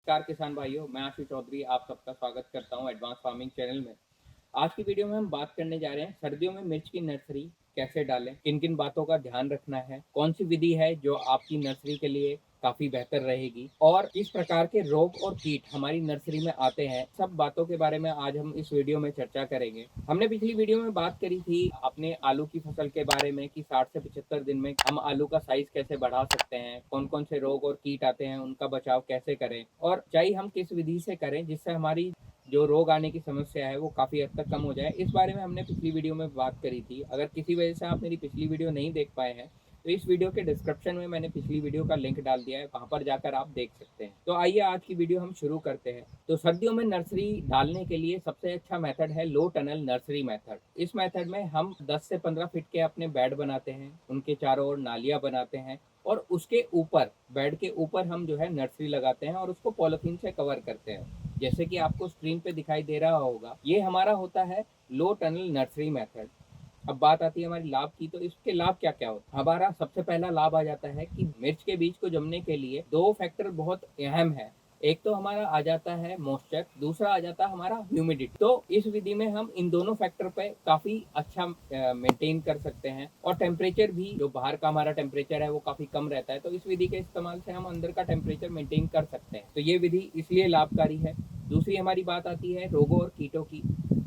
नमस्कार किसान भाइयों, मैं आशीष चौधरी आप सबका स्वागत करता हूं एडवांस फार्मिंग चैनल में। आज की वीडियो में हम बात करने जा रहे हैं सर्दियों में मिर्च की नर्सरी कैसे डालें, किन किन बातों का ध्यान रखना है, कौन सी विधि है जो आपकी नर्सरी के लिए काफी बेहतर रहेगी और किस प्रकार के रोग और कीट हमारी नर्सरी में आते हैं। सब बातों के बारे में आज हम इस वीडियो में चर्चा करेंगे। हमने पिछली वीडियो में बात करी थी अपने आलू की फसल के बारे में कि 60 से 75 दिन में हम आलू का साइज कैसे बढ़ा सकते हैं, कौन कौन से रोग और कीट आते हैं, उनका बचाव कैसे करें और सिंचाई हम किस विधि से करें जिससे हमारी जो रोग आने की समस्या है वो काफ़ी हद तक कम हो जाए। इस बारे में हमने पिछली वीडियो में बात करी थी। अगर किसी वजह से आप मेरी पिछली वीडियो नहीं देख पाए हैं तो इस वीडियो के डिस्क्रिप्शन में मैंने पिछली वीडियो का लिंक डाल दिया है, वहां पर जाकर आप देख सकते हैं। तो आइए आज की वीडियो हम शुरू करते हैं। तो सर्दियों में नर्सरी डालने के लिए सबसे अच्छा मेथड है लो टनल नर्सरी मेथड। इस मेथड में हम 10 से 15 फीट के अपने बेड बनाते हैं, उनके चारों ओर नालियां बनाते हैं और उसके ऊपर बेड के ऊपर हम जो है नर्सरी लगाते हैं और उसको पॉलिथीन से कवर करते हैं। जैसे कि आपको स्क्रीन पे दिखाई दे रहा होगा, ये हमारा होता है लो टनल नर्सरी मेथड। अब बात आती है हमारी लाभ की, तो इसके लाभ क्या क्या होते हैं। हमारा सबसे पहला लाभ आ जाता है कि मिर्च के बीज को जमने के लिए दो फैक्टर बहुत अहम है। एक तो हमारा आ जाता है मॉइस्चर, दूसरा आ जाता है हमारा ह्यूमिडिटी। तो इस विधि में हम इन दोनों फैक्टर पे काफी अच्छा मेंटेन कर सकते हैं और टेम्परेचर भी, जो बाहर का हमारा टेम्परेचर है वो काफी कम रहता है, तो इस विधि के इस्तेमाल से हम अंदर का टेम्परेचर मेंटेन कर सकते हैं। तो ये विधि इसलिए लाभकारी है। दूसरी हमारी बात आती है रोगों और कीटों की।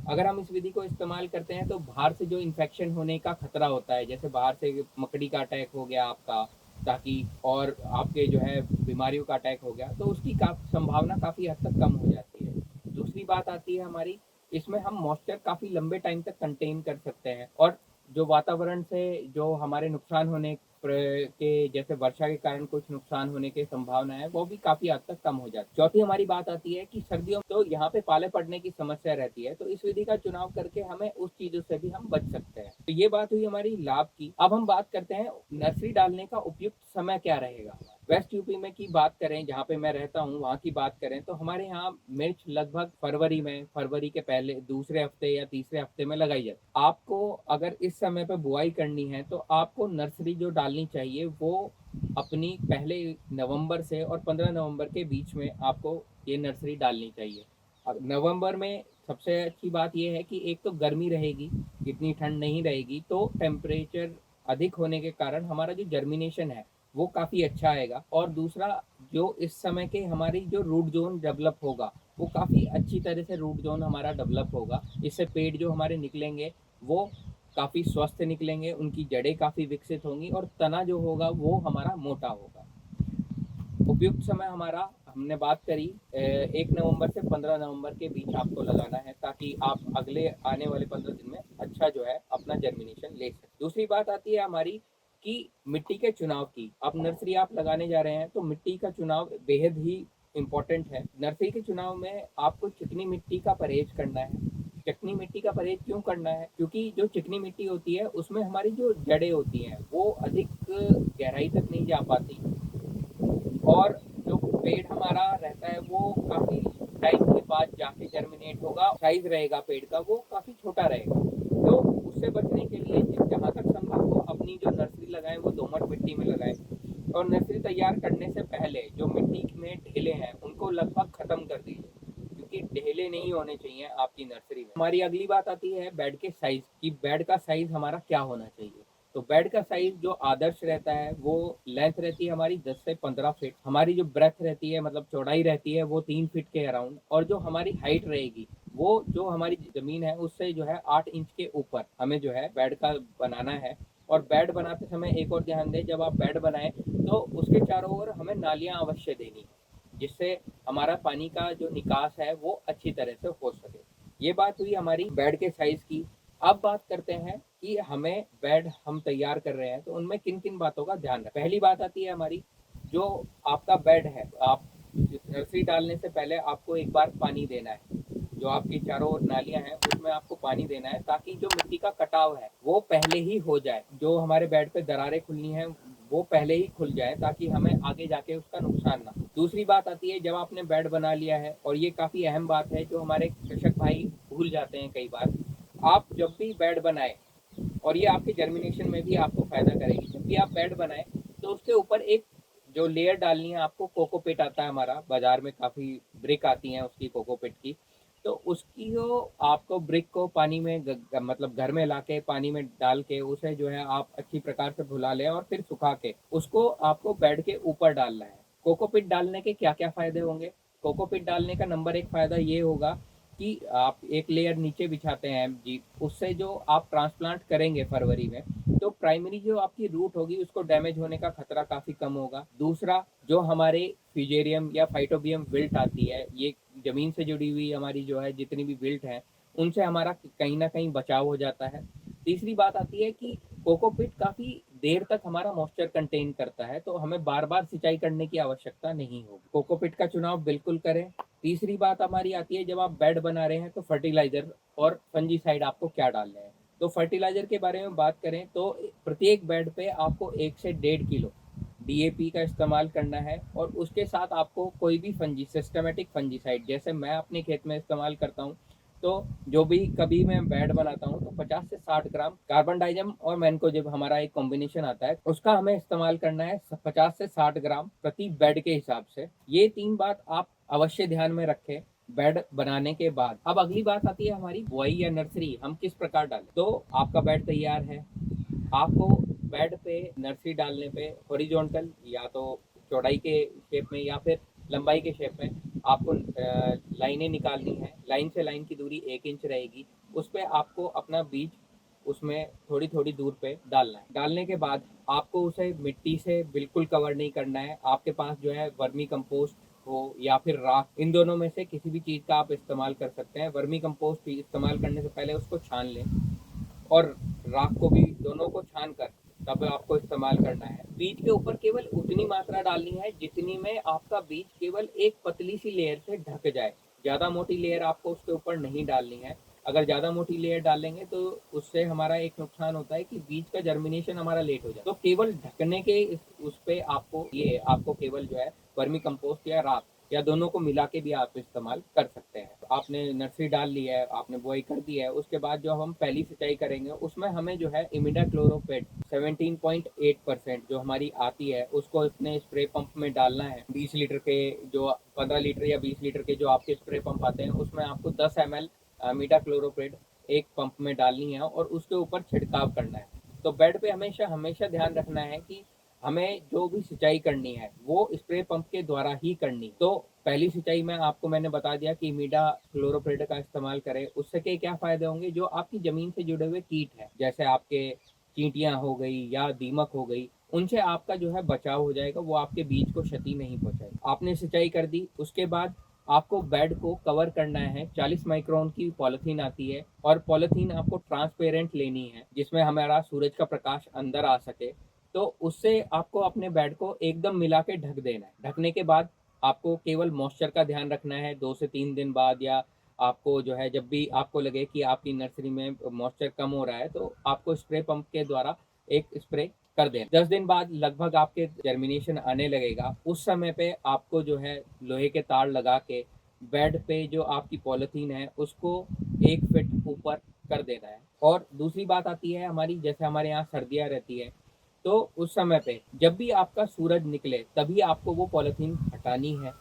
अगर हम इस विधि को इस्तेमाल करते हैं तो बाहर से जो इन्फेक्शन होने का खतरा होता है, जैसे बाहर से मकड़ी का अटैक हो गया आपका, ताकि और आपके जो है बीमारियों का अटैक हो गया, तो उसकी संभावना काफ़ी हद तक कम हो जाती है। दूसरी बात आती है हमारी, इसमें हम मॉइस्चर काफ़ी लंबे टाइम तक कंटेन कर सकते हैं और जो वातावरण से जो हमारे नुकसान होने के, जैसे वर्षा के कारण कुछ नुकसान होने की संभावना है, वो भी काफी हद तक कम हो जाती है। चौथी हमारी बात आती है कि सर्दियों में तो यहाँ पे पाले पड़ने की समस्या रहती है, तो इस विधि का चुनाव करके हमें उस चीजों से भी हम बच सकते हैं। तो ये बात हुई हमारी लाभ की। अब हम बात करते हैं नर्सरी डालने का उपयुक्त समय क्या रहेगा। वेस्ट यूपी में की बात करें, जहाँ पे मैं रहता हूँ वहाँ की बात करें, तो हमारे यहाँ मिर्च लगभग फरवरी के पहले दूसरे हफ्ते या तीसरे हफ्ते में लगाई जाती है। आपको अगर इस समय पे बुआई करनी है तो आपको नर्सरी जो डालनी चाहिए वो अपनी पहले नवंबर से और 15 नवंबर के बीच में आपको ये नर्सरी डालनी चाहिए। अब नवंबर में सबसे अच्छी बात यह है कि एक तो गर्मी रहेगी, इतनी ठंड नहीं रहेगी, तो टेम्परेचर अधिक होने के कारण हमारा जो जर्मिनेशन है वो काफ़ी अच्छा आएगा। और दूसरा, जो इस समय के हमारी जो रूट जोन डेवलप होगा वो काफ़ी अच्छी तरह से रूट जोन हमारा डेवलप होगा। इससे पेड़ जो हमारे निकलेंगे वो काफ़ी स्वस्थ निकलेंगे, उनकी जड़ें काफ़ी विकसित होंगी और तना जो होगा वो हमारा मोटा होगा। उपयुक्त समय हमारा, हमने बात करी 1 नवंबर से 15 नवंबर के बीच आपको लगाना है, ताकि आप अगले आने वाले 15 दिन में अच्छा जो है अपना जर्मिनेशन ले सकें। दूसरी बात आती है हमारी कि मिट्टी के चुनाव की। अब नर्सरी आप लगाने जा रहे हैं तो मिट्टी का चुनाव बेहद ही इम्पोर्टेंट है। नर्सरी के चुनाव में आपको चिकनी मिट्टी का परहेज करना है। चिकनी मिट्टी का परहेज क्यों करना है? क्योंकि जो चिकनी मिट्टी होती है उसमें हमारी जो जड़ें होती हैं वो अधिक गहराई तक नहीं जा पाती और जो पेड़ हमारा रहता है वो काफी टाइम के बाद जाके जर्मिनेट होगा, साइज रहेगा पेड़ का वो काफी छोटा रहेगा। तो उससे बचने के लिए जहाँ तक संभव हो अपनी जो नर्सरी लगाएं वो दोमट मिट्टी में लगाएं। और नर्सरी तैयार करने से पहले जो मिट्टी में ढेले हैं उनको लगभग खत्म कर दीजिए, क्योंकि ढेले नहीं होने चाहिए आपकी नर्सरी में। हमारी अगली बात आती है बेड के साइज की। बेड का साइज हमारा क्या होना चाहिए? तो बेड का साइज जो आदर्श रहता है वो लेंथ रहती है हमारी 10 से 15 फीट, हमारी जो ब्रेथ रहती है मतलब चौड़ाई रहती है वो 3 फीट के अराउंड, और जो हमारी हाइट रहेगी वो जो हमारी जमीन है उससे जो है 8 इंच के ऊपर हमें जो है बेड का बनाना है। और बेड बनाते समय एक और ध्यान दें, जब आप बेड बनाएं तो उसके चारों ओर हमें नालियां अवश्य देनी है, जिससे हमारा पानी का जो निकास है वो अच्छी तरह से हो सके। ये बात हुई हमारी बेड के साइज की। अब बात करते हैं कि हमें बेड हम तैयार कर रहे हैं तो उनमें किन किन बातों का ध्यान रखें। पहली बात आती है हमारी, जो आपका बेड है, आप नर्सरी डालने से पहले आपको एक बार पानी देना है। जो आपकी चारों ओर नालियां हैं उसमें आपको पानी देना है, ताकि जो मिट्टी का कटाव है वो पहले ही हो जाए। जो हमारे बेड पे दरारें खुलनी है वो पहले ही खुल जाए, ताकि हमें आगे जाके उसका नुकसान ना हो। दूसरी बात आती है, जब आपने बेड बना लिया है, और ये काफ़ी अहम बात है जो हमारे कृषक भाई भूल जाते हैं कई बार, आप जब भी बेड बनाए, और ये आपके जर्मिनेशन में भी आपको फायदा करेगी, जब भी आप बेड बनाए तो उसके ऊपर एक जो लेयर डालनी है आपको, कोकोपिट आता है हमारा बाजार में, काफ़ी ब्रिक आती हैं उसकी कोकोपिट की। तो उसकी जो आपको ब्रिक को पानी में मतलब घर में लाके पानी में डाल के उसे जो है आप अच्छी प्रकार से धुला लें और फिर सुखा के उसको आपको बेड के ऊपर डालना है। कोकोपिट डालने के क्या क्या फायदे होंगे? कोकोपिट डालने का नंबर एक फायदा ये होगा कि आप एक लेयर नीचे बिछाते हैं जी, उससे जो आप ट्रांसप्लांट करेंगे फरवरी में, तो प्राइमरी जो आपकी रूट होगी उसको डैमेज होने का खतरा काफ़ी कम होगा। दूसरा, जो हमारे फ्यूजेरियम या फाइटोबियम विल्ट आती है, ये ज़मीन से जुड़ी हुई हमारी जो है जितनी भी विल्ट हैं, उनसे हमारा कहीं न कहीं बचाव हो जाता है। तीसरी बात आती है कि कोकोपीट काफ़ी देर तक हमारा मॉइस्चर कंटेन करता है, तो हमें बार-बार सिंचाई करने की आवश्यकता नहीं होगी। कोकोपीट का चुनाव बिल्कुल करें। तीसरी बात हमारी आती है, जब आप बेड बना रहे हैं तो फर्टिलाइज़र और फंजीसाइड आपको क्या डालने हैं। तो फर्टिलाइज़र के बारे में बात करें तो प्रत्येक बेड पे आपको 1 से 1.5 किलो डीएपी का इस्तेमाल करना है और उसके साथ आपको कोई भी सिस्टमेटिक फंजीसाइड, जैसे मैं अपने खेत में इस्तेमाल करता हूँ, तो जो भी कभी मैं बेड बनाता हूँ तो 50 से 60 ग्राम कार्बन डाइजम और मैनकोजेब हमारा एक कॉम्बिनेशन आता है, उसका हमें इस्तेमाल करना है 50 से 60 ग्राम प्रति बेड के हिसाब से। ये 3 बात आप अवश्य ध्यान में रखें बेड बनाने के बाद। अब अगली बात आती है हमारी बुआई या नर्सरी हम किस प्रकार डालें। तो आपका बेड तैयार है, आपको बेड पे नर्सरी डालने पे हॉरिजॉन्टल या तो चौड़ाई के शेप में या फिर लंबाई के शेप में आपको लाइनें निकालनी है। लाइन से लाइन की दूरी 1 इंच रहेगी। उस पर आपको अपना बीज उसमें थोड़ी थोड़ी दूर पे डालना है। डालने के बाद आपको उसे मिट्टी से बिल्कुल कवर नहीं करना है। आपके पास जो है वर्मी कंपोस्ट हो या फिर राख, इन दोनों में से किसी भी चीज़ का आप इस्तेमाल कर सकते हैं। वर्मी कंपोस्ट इस्तेमाल करने से पहले उसको छान लें और राख को भी, दोनों को छान कर तब आपको इस्तेमाल करना है। बीज के ऊपर केवल उतनी मात्रा डालनी है जितनी में आपका बीज केवल एक पतली सी लेयर से ढक जाए। ज़्यादा मोटी लेयर आपको उसके ऊपर नहीं डालनी है। अगर ज़्यादा मोटी लेयर डालेंगे तो उससे हमारा एक नुकसान होता है कि बीज का जर्मिनेशन हमारा लेट हो जाए। तो केवल ढकने के उस पे आपको केवल जो है वर्मी कंपोस्ट या राख या दोनों को मिला के भी आप इस्तेमाल कर सकते हैं। तो आपने नर्सरी डाल ली है, आपने बुआई कर दी है, उसके बाद जो हम पहली सिंचाई करेंगे उसमें हमें जो है इमिडाक्लोरोपिड 17.8% जो हमारी आती है उसको अपने स्प्रे पंप में डालना है। 20 लीटर के जो 15 लीटर या 20 लीटर के जो आपके स्प्रे पंप आते हैं उसमें आपको 10 ml इमिडाक्लोरोपिड एक पंप में डालनी है और उसके ऊपर छिड़काव करना है। तो बेड पे हमेशा हमेशा ध्यान रखना है कि हमें जो भी सिंचाई करनी है वो स्प्रे पंप के द्वारा ही करनी। तो पहली सिंचाई में आपको मैंने बता दिया कि मीडा क्लोरोप्रिड का इस्तेमाल करें। उससे के क्या फायदे होंगे? जो आपकी जमीन से जुड़े हुए कीट हैं, जैसे आपके चींटियां हो गई या दीमक हो गई, उनसे आपका जो है बचाव हो जाएगा, वो आपके बीज को क्षति नहीं पहुंचाएगी। आपने सिंचाई कर दी, उसके बाद आपको बेड को कवर करना है। 40 माइक्रोन की पॉलिथीन आती है और पॉलिथीन आपको ट्रांसपेरेंट लेनी है जिसमें हमारा सूरज का प्रकाश अंदर आ सके। तो उससे आपको अपने बेड को एकदम मिला के ढक देना है। ढकने के बाद आपको केवल मॉइस्चर का ध्यान रखना है। 2 से 3 दिन बाद या आपको जो है जब भी आपको लगे कि आपकी नर्सरी में मॉइस्चर कम हो रहा है तो आपको स्प्रे पंप के द्वारा एक स्प्रे कर दें। 10 दिन बाद लगभग आपके जर्मिनेशन आने लगेगा। उस समय पे आपको जो है लोहे के तार लगा के बेड पे जो आपकी पॉलिथीन है उसको 1 फीट ऊपर कर देना है। और दूसरी बात आती है हमारी, जैसे हमारे यहाँ सर्दियाँ रहती है तो उस समय पे जब भी आपका सूरज निकले तभी आपको वो पॉलिथीन हटानी है,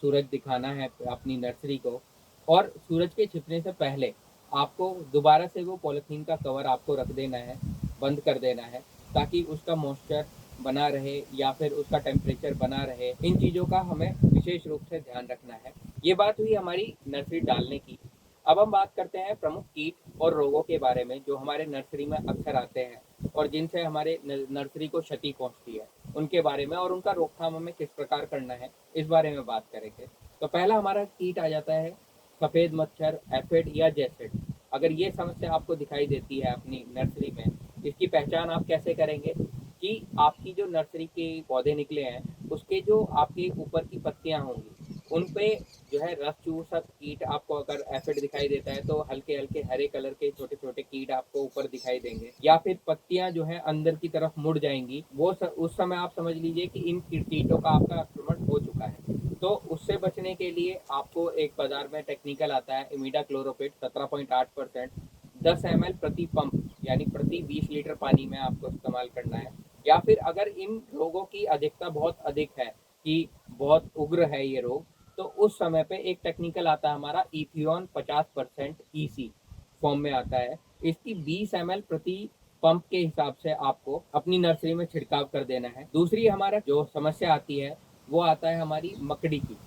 सूरज दिखाना है अपनी नर्सरी को। और सूरज के छिपने से पहले आपको दोबारा से वो पॉलिथीन का कवर आपको रख देना है, बंद कर देना है, ताकि उसका मॉइस्चर बना रहे या फिर उसका टेम्परेचर बना रहे। इन चीज़ों का हमें विशेष रूप से ध्यान रखना है। ये बात हुई हमारी नर्सरी डालने की। अब हम बात करते हैं प्रमुख कीट और रोगों के बारे में जो हमारे नर्सरी में अक्सर आते हैं और जिनसे हमारे नर्सरी को क्षति पहुंचती है, उनके बारे में और उनका रोकथाम हमें किस प्रकार करना है, इस बारे में बात करेंगे। तो पहला हमारा कीट आ जाता है सफ़ेद मच्छर, एफिड या जेसिड। अगर ये समस्या आपको दिखाई देती है अपनी नर्सरी में, इसकी पहचान आप कैसे करेंगे कि आपकी जो नर्सरी के पौधे निकले हैं उसके जो आपके ऊपर की पत्तियां होंगी उन पे जो है रस चूसक कीट, आपको अगर एसिड दिखाई देता है तो हल्के हल्के हरे कलर के छोटे छोटे कीट आपको ऊपर दिखाई देंगे, या फिर पत्तियां जो है अंदर की तरफ मुड़ जाएंगी। उस समय आप समझ लीजिए कि इन कीटों का आपका आक्रमण हो चुका है। तो उससे बचने के लिए आपको एक बाजार में टेक्निकल आता है इमिडा क्लोरोपिड 17.8%, 10 ml प्रति पंप यानी प्रति 20 लीटर पानी में आपको इस्तेमाल करना है। या फिर अगर इन रोगों की अधिकता बहुत अधिक है कि बहुत उग्र है ये रोग, तो उस समय पे एक टेक्निकल आता है हमारा इथियोन 50% ईसी फॉर्म में आता है। इसकी 20 ml प्रति पंप के हिसाब से आपको अपनी नर्सरी में छिड़काव कर देना है। दूसरी हमारा जो समस्या आती है वो आता है हमारी मकड़ी की।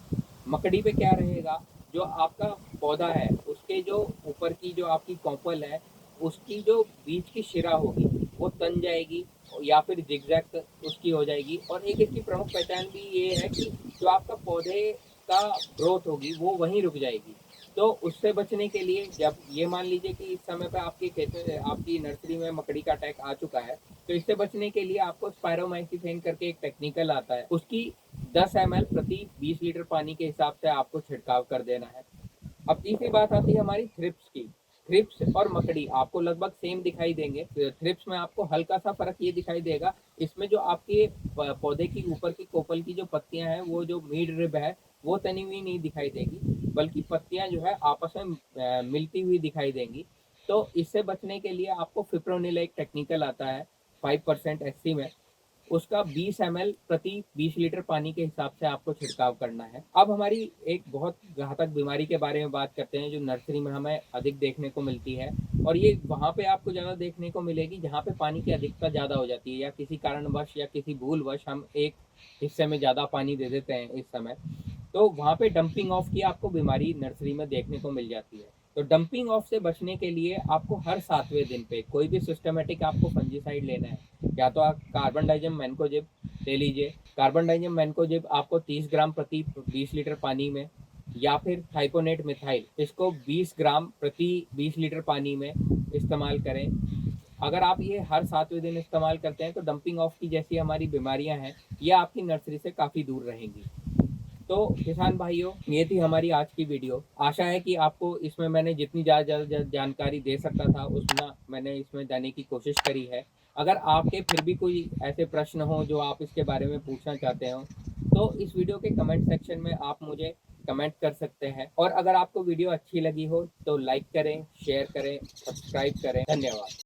मकड़ी पे क्या रहेगा, जो आपका पौधा है उसके जो ऊपर की जो आपकी कॉपल है, उसकी जो बीच की शिरा होगी वो तन जाएगी या फिर जिगजैग उसकी हो जाएगी। और एक इसकी प्रमुख पहचान भी ये है कि जो आपका पौधे का ग्रोथ होगी वो वहीं रुक जाएगी। तो उससे बचने के लिए, जब ये मान लीजिए कि इस समय पे आपके खेत में आपकी नर्सरी में मकड़ी का अटैक आ चुका है, तो इससे बचने के लिए आपको स्पायरोमाइसिफेन करके एक टेक्निकल आता है, उसकी 10 ml प्रति 20 लीटर पानी के हिसाब से आपको छिड़काव कर देना है। अब तीसरी बात आती है हमारी थ्रिप्स की। थ्रिप्स और मकड़ी आपको लगभग सेम दिखाई देंगे। थ्रिप्स में आपको हल्का सा फर्क ये दिखाई देगा, इसमें जो आपके पौधे की ऊपर की कोपल की जो पत्तियां हैं, वो जो मिड रिब है वो तनी हुई नहीं दिखाई देगी, बल्कि पत्तियां जो है आपस में मिलती हुई दिखाई देंगी। तो इससे बचने के लिए आपको फिप्रोनिल एक टेक्निकल आता है 5% एससी में, उसका 20 ml प्रति 20 लीटर पानी के हिसाब से आपको छिड़काव करना है। अब हमारी एक बहुत घातक बीमारी के बारे में बात करते हैं जो नर्सरी में हमें अधिक देखने को मिलती है, और ये वहाँ पे आपको ज़्यादा देखने को मिलेगी जहाँ पे पानी की अधिकता ज़्यादा हो जाती है, या किसी कारणवश या किसी भूलवश हम एक हिस्से में ज़्यादा पानी दे देते हैं इस समय, तो वहाँ पे डंपिंग ऑफ की आपको बीमारी नर्सरी में देखने को मिल जाती है। तो डंपिंग ऑफ से बचने के लिए आपको हर 7वें दिन पे कोई भी सिस्टमेटिक आपको फंजीसाइड लेना है। या तो आप कार्बन डाइजम मैनकोजेब ले लीजिए। कार्बन डाइजम मैनकोजेब आपको 30 ग्राम प्रति 20 लीटर पानी में, या फिर थाइपोनेट मिथाइल, इसको 20 ग्राम प्रति 20 लीटर पानी में इस्तेमाल करें। अगर आप ये हर 7वें दिन इस्तेमाल करते हैं तो डंपिंग ऑफ की जैसी हमारी बीमारियां हैं ये आपकी नर्सरी से काफ़ी दूर रहेंगी। तो किसान भाइयों, ये थी हमारी आज की वीडियो। आशा है कि आपको इसमें मैंने जितनी ज़्यादा जानकारी दे सकता था उतना मैंने इसमें देने की कोशिश करी है। अगर आपके फिर भी कोई ऐसे प्रश्न हो जो आप इसके बारे में पूछना चाहते हो, तो इस वीडियो के कमेंट सेक्शन में आप मुझे कमेंट कर सकते हैं। और अगर आपको वीडियो अच्छी लगी हो तो लाइक करें, शेयर करें, सब्सक्राइब करें। धन्यवाद।